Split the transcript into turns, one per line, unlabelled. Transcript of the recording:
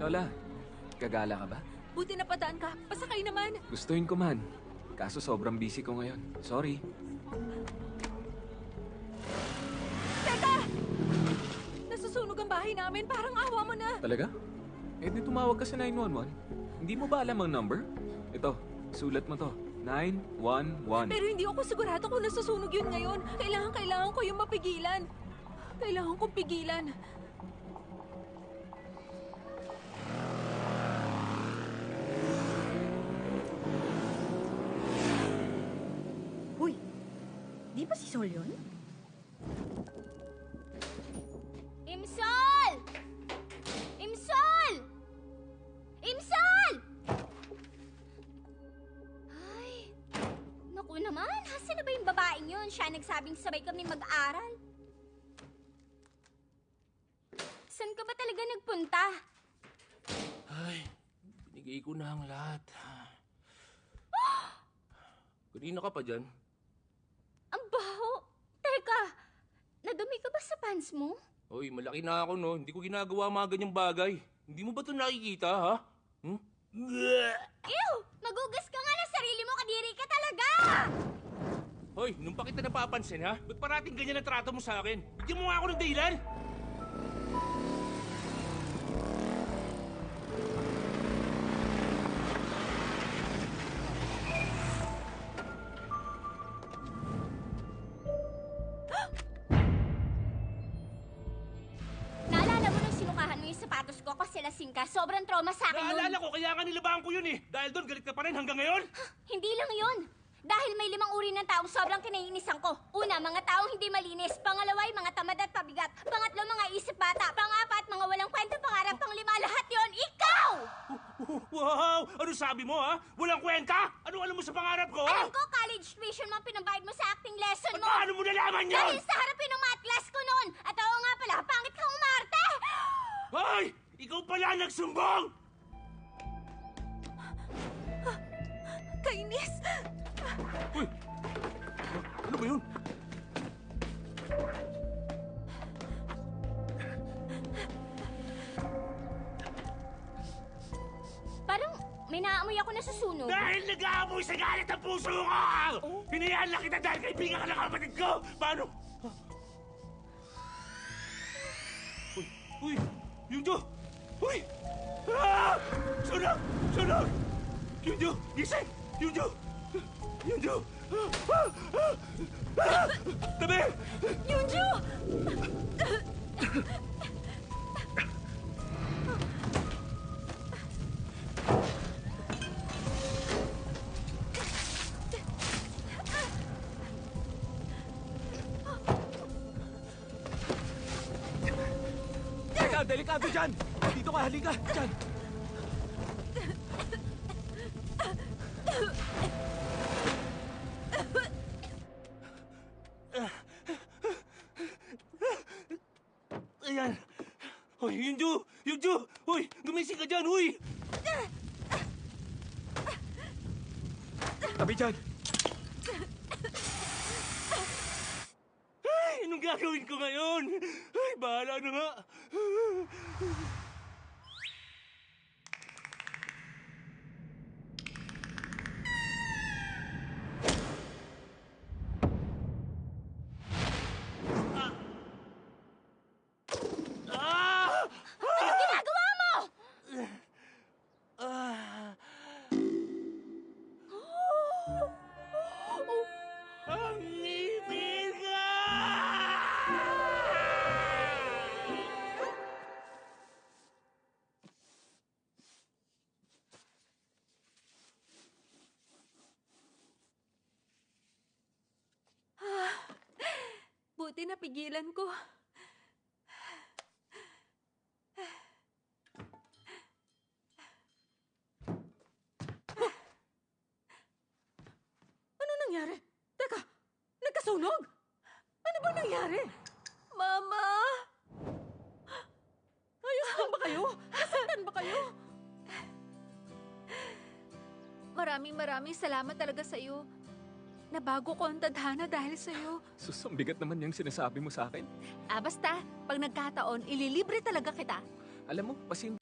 Lola, gagala ka ba?
Buti na padaan ka. Pasakay naman.
Gustuin ko man. Kaso sobrang busy ko ngayon. Sorry.
Teka! Nasusunog ang bahay namin. Parang awa mo na.
Talaga? Eh di tumawag ka sa 911. Hindi mo ba alam ang number? Ito, sulat mo to. 911.
Pero hindi ako sigurado kung nasusunog yun ngayon. Kailangan ko yung mapigilan. Kailangan kong pigilan.
Hoy, di ba si Sol yun?
Imsol! Imsol! Imsol! Ay, naku naman, hasa na ba yung babaeng yun? Siya nagsabing sabay kami mag-aral. Saan ka ba talaga nagpunta?
Ay, binigay ko na ang lahat. Kanina ka pa dyan?
Ang baho! Teka, nadumi ka ba sa pants mo?
Hoy, malaki na ako, no? Hindi ko ginagawa mga ganyang bagay. Hindi mo ba ito nakikita, ha?
Ew! Magugas ka nga ng sarili mo, kadiri ka talaga!
Hoy, nung pa kita napapansin, ha? Ba't parating ganyan ang trato mo sa akin? Bigyan mo nga ako ng dahilan!
Naalala mo nung sinukahan mo yung sapatos ko kasi lasing ka? Sobrang trauma sa akin
Naalala
nun.
ko, kaya nga nilabahan ko yun eh! Dahil doon, galit ka pa rin hanggang ngayon!
Hindi lang yun. Dahil may 5 uri ng taong sobrang kinaiinisan ko. Una, mga taong hindi malinis. Pangalawa, mga tamad at pabigat. Pangatlo, mga isip bata. Pangapat, mga walang kwenta pangarap. Panglima, lahat yon ikaw!
Wow! Ano sabi mo, ha? Walang kwenta? Ano alam mo sa pangarap ko, ha?
Alam ko, college tuition mo ang pinabayad mo sa acting lesson mo.
Paano mo nalaman yan?
Dahil sa harapin ng math class ko noon. At oo nga pala, pangit kang umarte!
Hoy! Ikaw pala nagsumbong!
Kainis!
Uy! Ano ba yun?
Parang may naamoy ako na susunog.
Dahil nag-aamoy sa galit ang puso ko! Hinayaan lang kita dahil kaibigan ka ng kapatid ko! Paano? Uy! Uy! Yunjo! Uy! Ah! Sunog! Sunog! Yunjo! Gising! Yunjo! Yunjo! Ah! Ah! Ah! Tabi!
Yunju!
Teka, delikado dyan! Dito ka, halika! Dyan!
Ayan! Hoy, Yunjo! Yunjo! Hoy! Gumising ka dyan! Hoy!
Tabi dyan!
Ay! Anong gagawin ko ngayon? Ay, bahala na nga! Ah!
Anong ginagawa mo?
Ah! Ang ngipin ka!
Buti napigilan ko. Ano nangyari? Teka, nagkasunog? Ano ba nangyari? Mama! Ayos lang ba kayo? Nasaktan ba kayo? Maraming salamat talaga sa iyo. Nabago ko ang tadhana dahil sa iyo.
Sus, ang bigat naman yung sinasabi mo sa akin.
Basta, pag nagkataon, ililibre talaga kita.
Alam mo, pasin...